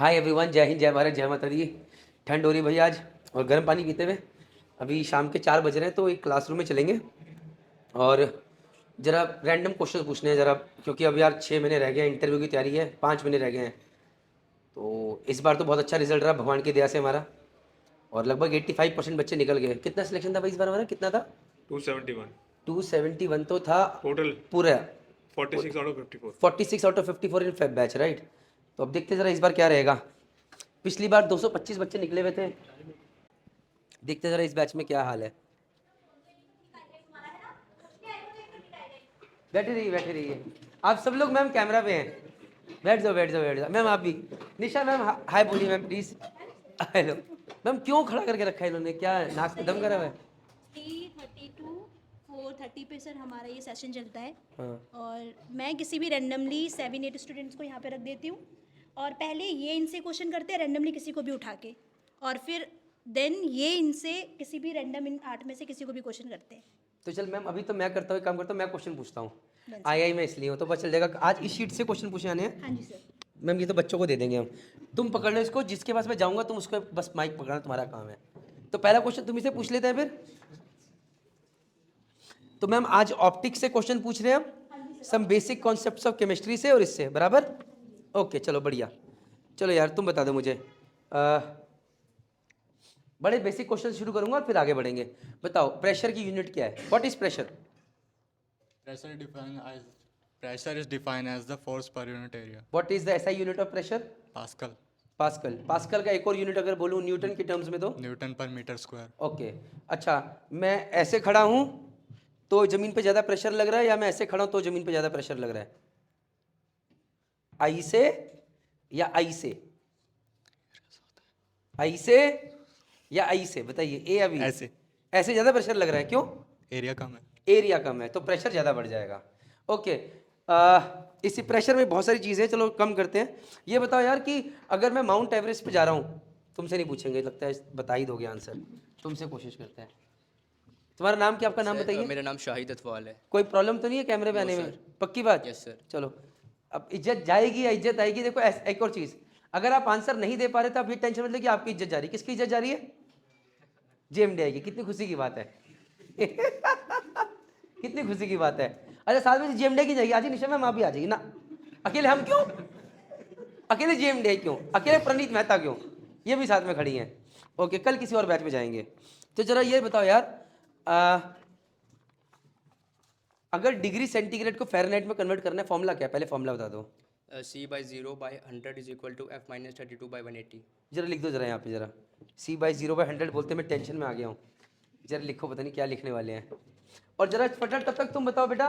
Hi everyone, जय हिंद, जय भारत, जय माता दी। ठंड हो रही भैया आज, और गर्म पानी पीते हुए। अभी शाम के 4 बज रहे हैं, तो एक क्लासरूम में चलेंगे और ज़रा रैंडम क्वेश्चन पूछने हैं ज़रा, क्योंकि अब यार 6 महीने रह गए हैं, इंटरव्यू की तैयारी है, 5 महीने रह गए हैं। तो इस बार तो बहुत अच्छा रिजल्ट रहा भगवान की दया से हमारा, और लगभग 85% बच्चे निकल गए। कितना सिलेक्शन था भाई इस बार हमारा, कितना था? 271 271 तो था टोटल। पूरा। 46 out of 54। 46 out of 54 in Feb batch, right. तो अब देखते ज़रा इस बार क्या रहेगा। पिछली बार 225 बच्चे निकले हुए थे, देखते ज़रा इस बैच में क्या हाल है। बैठे रहिए आप सब लोग। मैम कैमरा पे हैं, बैठ जाओ बैठ जाओ बैठ जाओ। मैम आप भी। निशा मैम हाय बोलिए मैम प्लीज। हेलो मैम, क्यों खड़ा करके रखा है इन्होंने, क्या नाक में दम करा हुआ है? 3:32 4:30 पे सर हमारा ये सेशन चलता है। हाँ। और मैं किसी भी रैंडमली 7-8 स्टूडेंट्स को यहाँ पे रख देती हूँ, और पहले ये इनसे क्वेश्चन करते हैं रैंडमली किसी को भी उठा के, और फिर देन ये इनसे किसी भी रैंडम इन 8 में से किसी को भी क्वेश्चन करते हैं। तो चल मैम, अभी तो मैं करता हूँ, काम करता हूँ, मैं क्वेश्चन पूछता हूँ। Done, आई में इसलिए हूँ, तो पता चल जाएगा। आज इस शीट से क्वेश्चन पूछे आने हैं। हाँ जी सर। मैम ये तो बच्चों को दे देंगे हम, तुम पकड़ लो इसको, जिसके पास मैं जाऊँगा तुम उसको बस माइक पकड़ना, तुम्हारा काम है। तो पहला क्वेश्चन तुम इसे पूछ लेते हैं फिर। तो मैम आज ऑप्टिक्स से क्वेश्चन पूछ रहे हैं हम, some basic concepts of chemistry से और इससे, बराबर? ओके चलो बढ़िया। चलो यार तुम बता दो मुझे, बड़े बेसिक क्वेश्चन शुरू करूंगा और फिर आगे बढ़ेंगे। बताओ प्रेशर की यूनिट क्या है, what is pressure? Pressure is defined as the force per unit area. What is the SI unit of pressure? Pascal. Pascal. Pascal का एक और यूनिट अगर बोलूं न्यूटन के टर्म्स में तो? Newton per meter square. Okay. अच्छा, मैं ऐसे खड़ा हूं तो जमीन पे ज्यादा प्रेशर लग रहा है, या मैं ऐसे खड़ा हूं तो जमीन पे ज्यादा प्रेशर लग रहा है? आई से या आई से? आई से या आई से, बताइए। ए या बी? ऐसे. ऐसे ज्यादा प्रेशर लग रहा है, क्यों? एरिया कम है. एरिया कम है तो प्रेशर ज़्यादा बढ़ जाएगा। ओके। इसी प्रेशर में बहुत सारी चीज़ें, चलो कम करते हैं। ये बताओ यार कि अगर मैं माउंट एवरेस्ट पे जा रहा हूँ, तुमसे नहीं पूछेंगे, लगता है बता ही दोगे आंसर, तुमसे कोशिश करते हैं। तुम्हारा नाम क्या, आपका नाम बताइए। मेरा नाम शाहिद अतवाल है। कोई प्रॉब्लम तो नहीं है कैमरे पे आने में? पक्की बात? Yes sir. चलो, अब इज्जत जाएगी या इज्जत आएगी। देखो एक और चीज़, अगर आप आंसर नहीं दे पा रहे तो आप ये टेंशन मत लो कि आपकी इज्जत जा रही है। किसकी इज्जत जा रही है? जेएमडी आएगी। कितनी खुशी की बात है। कितनी खुशी की बात है। अच्छा, साथ में जेएमडी की जाएगी। आज ही निशा मैम आप भी आ जाइए ना। अकेले हम क्यों, अकेले जेएमडी क्यों, अकेले प्रणीत मेहता क्यों, ये भी साथ में खड़ी हैं। ओके, कल किसी और बैच में जाएंगे। तो जरा ये बताओ यार, अगर डिग्री सेंटीग्रेड को फ़ारेनहाइट में कन्वर्ट करना है, फॉर्मूला क्या है? पहले फॉर्मूला बता दो। C/0/100 is equal to F-32/180। जरा लिख दो जरा यहाँ पे जरा। C/0/100 बोलते मैं टेंशन में आ गया हूँ। जरा लिखो, पता नहीं क्या लिखने वाले हैं। और जरा फटाफट तब तक तुम बताओ बेटा,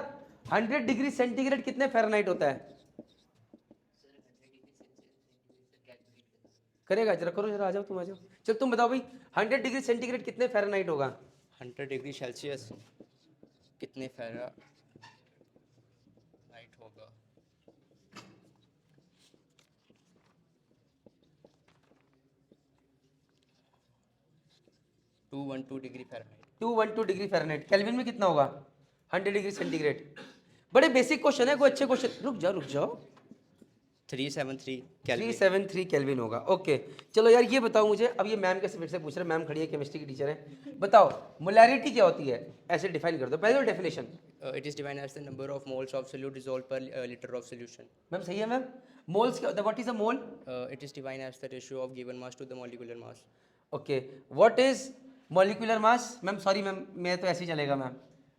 100 डिग्री सेंटीग्रेड कितने फ़ारेनहाइट होता है? करेगा, जरा करो, जरा आ जाओ, तुम आ जाओ। चल तुम बताओ भाई, 100 डिग्री सेंटीग्रेड कितने फ़ारेनहाइट होगा? 100 डिग्री सेल्सियस कितने फ़ारेनहाइट होगा? 212 degree Fahrenheit. 212 degree Fahrenheit. Kelvin में कितना होगा 100 डिग्री सेंटीग्रेड? बड़े बेसिक क्वेश्चन है, कोई अच्छे क्वेश्चन। रुक जाओ। 373 केल्विन। 373 केल्विन होगा। ओके चलो यार, ये बताओ मुझे, अब ये मैम के सब्जेक्ट से पूछ रहे हैं। मैम खड़ी है, केमिस्ट्री की टीचर है। बताओ मोलैरिटी क्या होती है, ऐसे डिफाइन कर दो। पहले तो definition. It is defined as the number of moles of solute dissolved per litre of solution. Ma'am सही है मैम। मोल्स क्या होता है, what is a mole? It is defined as the ratio of given mass to the molecular mass. Okay, what is molecular mass? Ma'am sorry ma'am, मैं तो ऐसे ही चलेगा ma'am,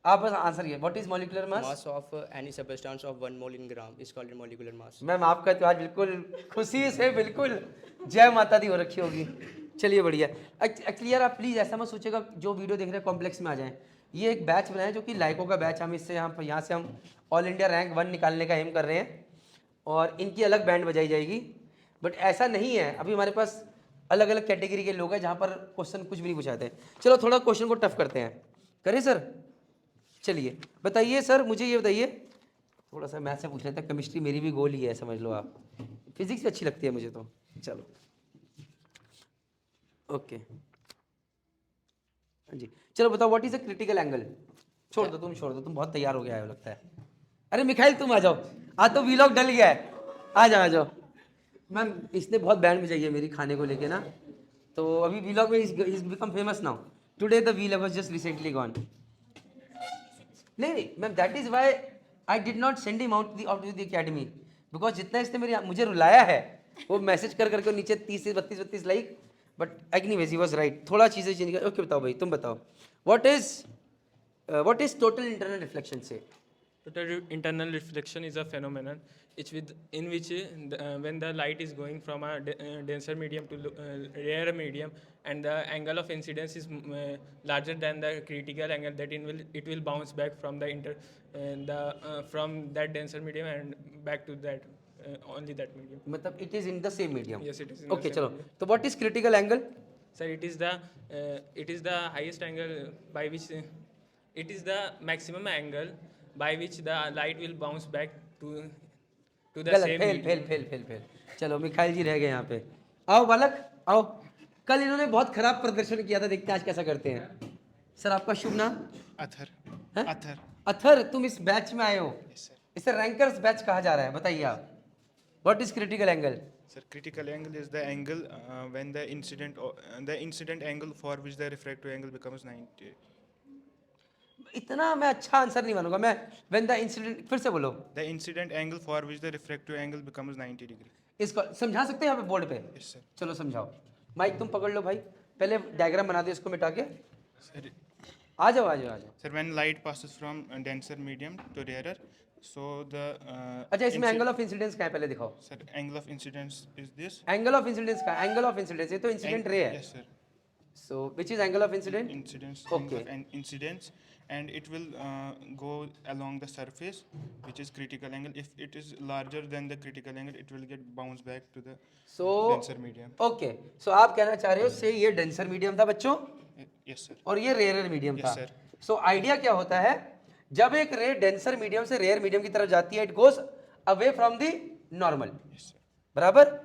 आप बस आंसर ये, what is molecular mass? Mass of any substance of 1 mole in gram is called molecular mass. Ma'am आपका तो आज बिल्कुल खुशी से बिल्कुल जय माता दी हो रखी होगी। चलिए बढ़िया। एक्चुअली यार आप प्लीज़ ऐसा मत सोचेगा जो वीडियो देख रहे हैं कॉम्प्लेक्स में आ जाएं। ये एक बैच बनाए जो कि लाइको का बैच, हम इससे यहाँ से हम ऑल इंडिया रैंक 1 निकालने का एम कर रहे हैं, और इनकी अलग बैंड बजाई जाएगी। बट ऐसा नहीं है, अभी हमारे पास अलग अलग कैटेगरी के लोग हैं जहाँ पर क्वेश्चन कुछ भी नहीं पूछाते। चलो थोड़ा क्वेश्चन को टफ करते हैं, करें सर? चलिए बताइए सर, मुझे ये बताइए, थोड़ा सा मैथ से पूछ लेते हैं, केमिस्ट्री मेरी भी गोल ही है समझ लो आप। फिजिक्स भी अच्छी लगती है मुझे तो। चलो ओके, हाँ जी चलो बताओ, what is a critical angle? छोड़ दो, तुम छोड़ दो, तुम बहुत तैयार हो गया है लगता है। अरे मिखाइल तुम आ जाओ, आज तो वीलॉग डल गया है, आ जाओ आ जाओ। मैम इसने बहुत बैंड बजाई है मेरी खाने को लेके ना, तो अभी वीलॉग में is become famous now. Today the vlog was just recently gone. नहीं ma'am, that is why I did not send him out the academy, because जितना इसने मुझे रुलाया है, वो मैसेज कर करके नीचे 30 से 32 like, but anyways he was right, थोड़ा चीज़ें चेंज कर। ओके बताओ भाई, तुम बताओ what is total internal reflection से? Total internal reflection is a phenomenon in which when the light is going from a denser medium to rarer medium, and the angle of incidence is larger than the critical angle, that it will bounce back from from that denser medium and back to that only that medium. मतलब it is in the same medium. Yes, it is in the okay same चलो, medium. तो what is critical angle? Sir, it is the highest angle by which it is the maximum angle by which the light will bounce back to the गलत, same fail medium. Fail fail fail fail. चलो Mikhail जी रह गए यहाँ पे। आओ बालक आओ, कल इन्होंने बहुत खराब प्रदर्शन किया था, देखते हैं आज कैसा करते हैं। सर आपका शुभ नाम? अथर हैं? अथर अथर, तुम इस बैच में आए हो, Yes, sir. इसे रैंकर्स बैच कहा जा रहा है, बताइए आप what is critical angle? Sir, critical angle is the angle when the incident angle for which the refractive angle becomes 90. इतना मैं अच्छा आंसर नहीं मानूंगा मैं। व्हेन द इंसिडेंट, फिर से बोलो। The incident angle for which the refractive angle becomes 90 degree. इसको समझा सकते हैं यहाँ पे बोर्ड पे? Yes, sir. चलो समझाओ। माइक तुम पकड़ लो भाई, पहले डायग्राम बना दो इसको मिटा के। Sir, आ जाओ आ जाओ आ जाओ। sir, when light passes from denser medium to rarer, so the अच्छा इसमें एंगल ऑफ इंसिडेंस क्या है, पहले दिखाओ। sir, angle of incidence is this. Angle of incidence का, एंगल ऑफ इंसिडेंस, ये तो इंसिडेंट रे है। Yes, sir. So which is angle of incident? Incidence Okay. angle of incidence, and it will go along the surface, which is critical angle. If it is larger than the critical angle, it will get bounced back to the so denser medium. Okay, so आप कहना चाह रहे हो से ये denser medium था बच्चों, Yes, sir. और ये रेयर मीडियम Yes, था। sir. सो आइडिया क्या होता है, जब एक रे डेंसर मीडियम से रेयर मीडियम की तरफ जाती है, it goes away from the normal, Yes, sir. बराबर।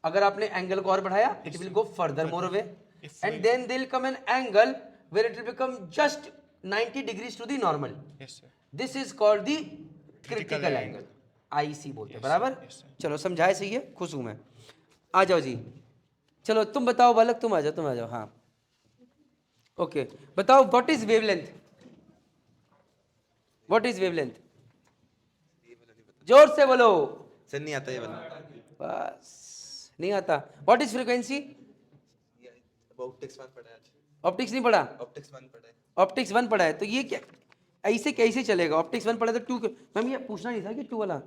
अगर आपने एंगल को और बढ़ाया, it will go further more away, If and then they will come an angle where it will become just 90 degrees to the normal. Yes, sir. This is called the critical angle, IC बोलते हैं, बराबर। yes, sir. चलो समझाए, सही है, खुश हूं मैं। आ जाओ जी, चलो तुम बताओ बालक, तुम आ जाओ। हाँ ओके, बताओ what is wavelength? What is wavelength? जोर से बोलो। सर नहीं आता ये वाला। बस नहीं आता। What is frequency? ऑप्टिक्स 1 पढ़ा है आज। ऑप्टिक्स नहीं पढ़ा? ऑप्टिक्स 1 पढ़ा है। ऑप्टिक्स 1 पढ़ा है, तो ये क्या ऐसे कैसे चलेगा? ऑप्टिक्स 1 पढ़ा तो 2, मैम ये पूछना नहीं था कि 2 वाला,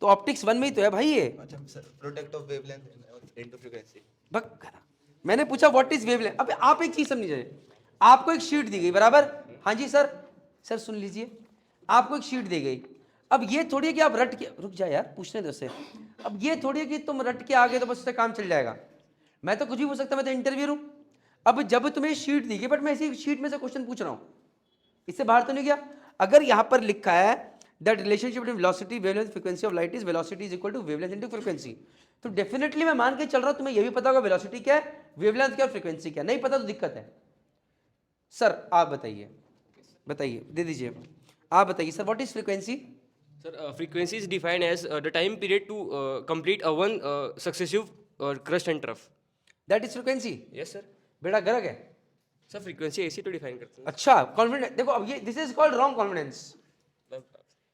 तो ऑप्टिक्स 1 में ही तो है भाई ये। अच्छा sir, product of wavelength into frequency. But मैंने पूछा व्हाट इज वेवलेंथ। अब आप एक चीज समझिए, आपको एक शीट दी गई, बराबर। हाँ जी सर, सर सुन लीजिए, आपको एक शीट दी गई। अब ये थोड़ी है कि आप रट के, रुक जा यार पूछने दो से। अब ये थोड़ी है कि तुम रट के आ गए तो बस उससे काम चल जाएगा। मैं तो कुछ भी पूछ सकता, मैं तो इंटरव्यू हूँ। अब जब तुम्हें शीट दी गई, बट मैं इसी शीट में से क्वेश्चन पूछ रहा हूँ, इससे बाहर तो नहीं गया। अगर यहाँ पर लिखा है that relationship between velocity, wavelength, frequency of light is velocity is equal to wavelength into frequency, तो डेफिनेटली मैं मान के चल रहा हूँ तुम्हें ये भी पता होगा वेलोसिटी क्या है, वेवलेंथ क्या और फ्रीक्वेंसी क्या। नहीं पता तो दिक्कत है। सर आप बताइए, दे दीजिए, आप बताइए sir what is frequency? Sir, frequency is defined as the time period to complete a one successive crust and trough. That is frequency. Yes, sir. बेटा गलत है। Sir, frequency ऐसे तो define करते हैं। अच्छा कॉन्फिडेंस, देखो अब ये this is called wrong confidence.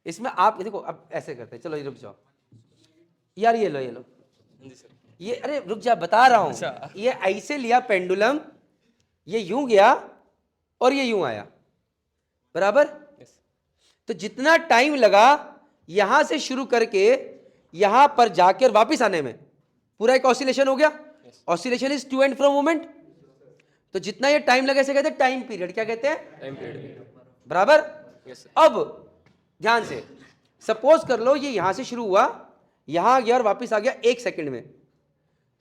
इसमें आप देखो, अब ऐसे करते हैं, चलो ये रुक जाओ यार, ये लो जी सर। ये, अरे रुक जा, बता रहा हूँ। ये ऐसे लिया पेंडुलम, ये यूं गया और ये यूं आया, बराबर। Yes. तो जितना टाइम लगा यहां से शुरू करके यहां पर जाकर वापस आने में, पूरा एक ऑसिलेशन हो गया। Oscillation is to and fro movement. तो जितना ये टाइम लगा इसे कहते हैं टाइम पीरियड। क्या कहते हैं? Time period. बराबर। Yes, sir. अब ध्यान से सपोज कर लो ये यहां से शुरू हुआ, यहां गया और वापस आ गया 1 सेकंड में,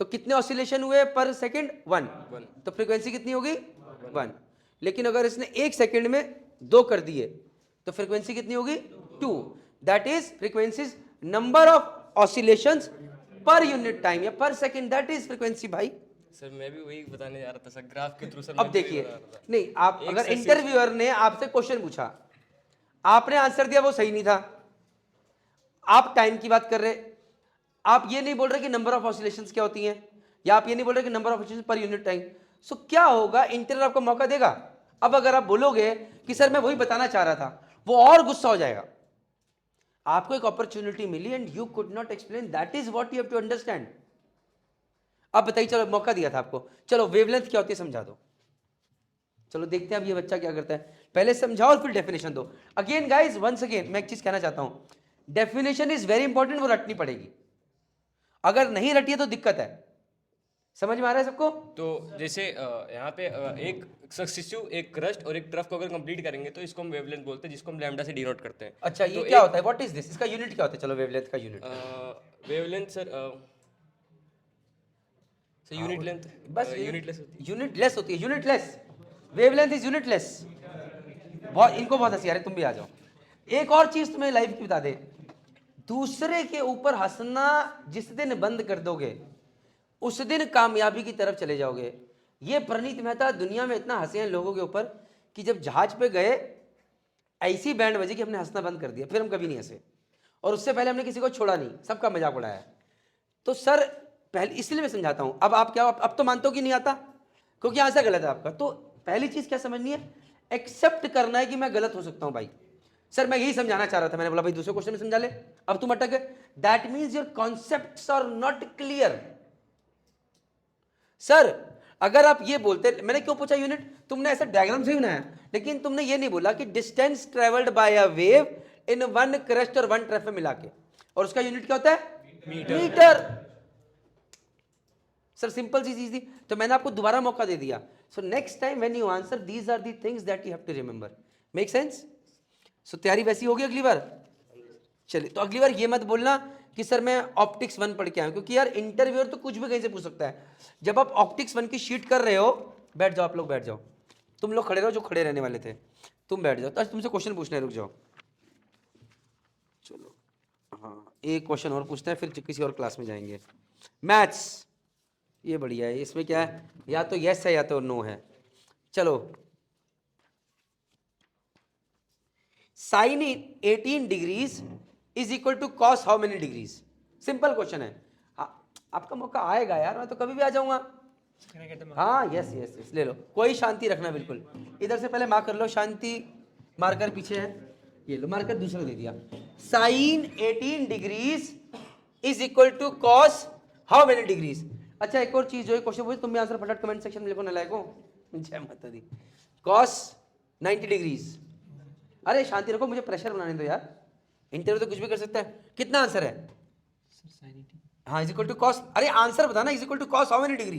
तो कितने ऑसिलेशन हुए पर सेकंड? 1। तो फ्रीक्वेंसी कितनी हो गई? 1। लेकिन अगर इसने 1 सेकंड में 2 कर दिए तो फ्रीक्वेंसी कितनी होगी? 2। That is frequency number of oscillations per unit time या पर सेकंड, दैट इज फ्रीक्वेंसी भाई। सर मैं भी वही बताने जा रहा था सर, ग्राफ के थ्रू सर। अब देखिए, नहीं आप अगर इंटरव्यूअर ने आपसे क्वेश्चन पूछा, आपने आंसर दिया वो सही नहीं था, आप टाइम की बात कर रहे, आप ये नहीं बोल रहे कि नंबर ऑफ ऑसिलेशंस क्या होती हैं, या आप ये नहीं बोल रहे कि number of oscillations per unit time. So क्या होगा, इंटरव्यू आपको मौका देगा। अब अगर आप बोलोगे कि सर मैं वही बताना चाह रहा था, वो और गुस्सा हो जाएगा। आपको एक अपॉर्चुनिटी मिली and you could not explain, that is what you have to understand. अब बताइए, चलो मौका दिया था आपको, चलो वेवलेंथ क्या होती है समझा दो। चलो देखते हैं अब ये बच्चा क्या करता है, पहले समझाओ और फिर डेफिनेशन दो। अगेन गाइस, वंस अगेन मैं एक चीज कहना चाहता हूं, डेफिनेशन इज वेरी इंपॉर्टेंट, वो रटनी पड़ेगी, अगर नहीं रटी है तो दिक्कत है। समझ में आ रहा है सबको? तो जैसे यहाँ पे एक सक्सेसिव, एक क्रस्ट और एक ट्रफ को अगर कंप्लीट करेंगे तो इसको हम वेवलेंथ बोलते हैं, जिसको हम लैम्डा से डिनोट करते हैं। अच्छा, ये क्या होता है, व्हाट इज दिस, इसका यूनिट क्या होता है? चलो वेवलेंथ का unit, wavelength sir unit length, बस यूनिटलेस होती है। यूनिटलेस होती है, यूनिटलेस, वेवलेंथ इज यूनिटलेस। बहुत, इनको बहुत हंसी आ रही है, तुम भी आ जाओ। एक और चीज तुम्हें लाइव की बता दे, दूसरे के ऊपर हंसना जिस दिन बंद कर दोगे उस दिन कामयाबी की तरफ चले जाओगे। ये प्रणीत मेहता दुनिया में इतना हंसे हैं लोगों के ऊपर कि जब जहाज पे गए ऐसी बैंड बजी कि हमने हंसना बंद कर दिया, फिर हम कभी नहीं हंसे, और उससे पहले हमने किसी को छोड़ा नहीं, सबका मजाक उड़ाया। तो सर पहले इसलिए मैं समझाता हूं, अब आप क्या, अब तो मानते हो कि नहीं आता, क्योंकि आंसर गलत है आपका। तो पहली चीज क्या समझनी है, एक्सेप्ट करना है कि मैं गलत हो सकता हूं भाई। सर मैं यही समझाना चाह रहा था, मैंने बोला भाई दूसरे क्वेश्चन में समझा ले, अब तुम अटक गए। That means your concepts are not clear. Sir अगर आप ये बोलते, मैंने क्यों पूछा यूनिट, तुमने ऐसा डायग्राम से ही बनाया, लेकिन तुमने ये नहीं बोला कि distance travelled by a wave in one crust और वन ट्रफ मिला के, और उसका यूनिट क्या होता है, मीटर। सर सिंपल सी चीज थी, तो मैंने आपको दोबारा मौका दे दिया। So next time when you answer, these are the things that you have to remember. Make sense? So तैयारी वैसी होगी अगली बार? चलिए, तो अगली बार ये मत बोलना कि सर मैं ऑप्टिक्स 1 पढ़ के आया, क्योंकि यार इंटरव्यूअर तो कुछ भी कहीं से पूछ सकता है। जब आप ऑप्टिक्स 1 की शीट कर रहे हो, बैठ जाओ, आप लोग बैठ जाओ, तुम लोग खड़े रहो जो खड़े रहने वाले थे, तुम बैठ जाओ। तो आज तुमसे क्वेश्चन पूछना है, रुक जाओ। चलो हाँ, एक क्वेश्चन और पूछते हैं, फिर किसी और क्लास में जाएंगे। मैथ्स, ये बढ़िया है, इसमें क्या है, या तो यस है या तो नो है। चलो, sine 18 degrees is equal to cos how many degrees? Simple question है, आपका मौका आएगा यार, मैं तो कभी भी आ जाऊंगा। हाँ यस यस यस, ले लो, कोई शांति रखना बिल्कुल। इधर से पहले मार्क कर लो, शांति मार्कर पीछे है, ये लो मार्कर दूसरा दे दिया। Sine 18 degrees is equal to cos how many degrees? अच्छा एक और चीज जो है क्वेश्चन पूछे, तुम भी आंसर फटाफट कमेंट सेक्शन में लिखो ना, लायको जय माता दी। कॉस 90 डिग्रीज, अरे शांति रखो, मुझे प्रेशर बनाने दो यार, इंटरव्यू तो कुछ भी कर सकता है। कितना आंसर है? हाँ इज इक्वल टू कॉस, अरे आंसर बताना, is equal to cos how many degree?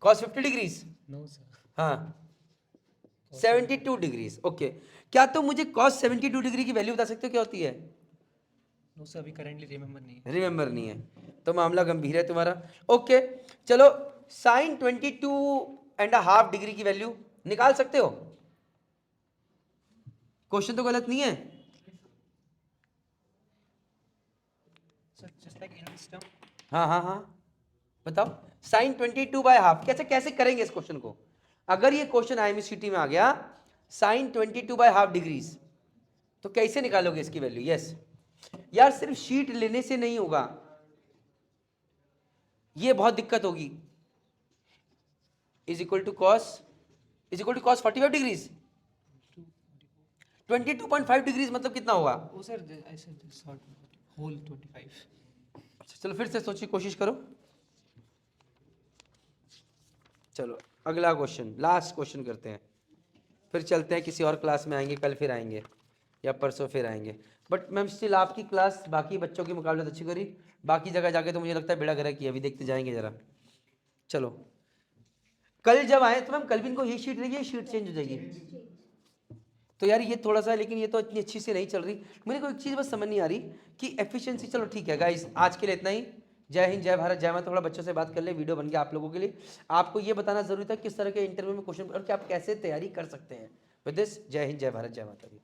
Cos 50 degrees? No sir. हाँ 72 डिग्रीज, ओके। क्या तुम मुझे कॉस 72 डिग्री की वैल्यू बता सकते हो क्या होती है? नो सर, अभी करेंटली रिमेंबर नहीं है। रिमेंबर नहीं है, तो मामला गंभीर है तुम्हारा। ओके चलो, साइन 22.5 डिग्री की वैल्यू निकाल सकते हो? क्वेश्चन तो गलत नहीं है। Sir just like in this term. हाँ हाँ हाँ बताओ, साइन 22/2 कैसे करेंगे इस क्वेश्चन को? अगर ये क्वेश्चन IMCT में आ गया साइन 22/2 डिग्रीज, तो कैसे निकालोगे इसकी वैल्यू? यस यार, सिर्फ शीट लेने से नहीं होगा, ये बहुत दिक्कत होगी। Is equal to cos 45 degrees, 22.5 degrees मतलब कितना होगा? ओ सर ऐसे शॉर्ट होल 25। अच्छा चलो फिर से सोचिए, कोशिश करो। चलो अगला क्वेश्चन, लास्ट क्वेश्चन करते हैं, फिर चलते हैं, किसी और क्लास में आएंगे, कल फिर आएंगे या परसों फिर आएंगे। बट मैम स्टिल आपकी क्लास बाकी बच्चों के मुकाबले तो अच्छी करी, बाकी जगह जाके तो मुझे लगता है बेड़ा गर्क की, अभी देखते जाएंगे जरा। चलो कल जब आए तो मैम कल भी इनको ये शीट रहेगी, ये शीट चेंज हो जाएगी? तो यार ये थोड़ा सा, लेकिन ये तो इतनी अच्छी से नहीं चल रही। मुझे कोई चीज़ बस समझ नहीं आ रही कि एफिशिएंसी। चलो ठीक है गाइस, आज के लिए इतना ही। जय हिंद, जय भारत, जय माता। थोड़ा बच्चों से बात कर ले, वीडियो बन गया आप लोगों के लिए। आपको ये बताना जरूरी था किस तरह के इंटरव्यू में क्वेश्चन और कि आप कैसे तैयारी कर सकते हैं। विद दिस, जय हिंद, जय भारत, जय माता दी।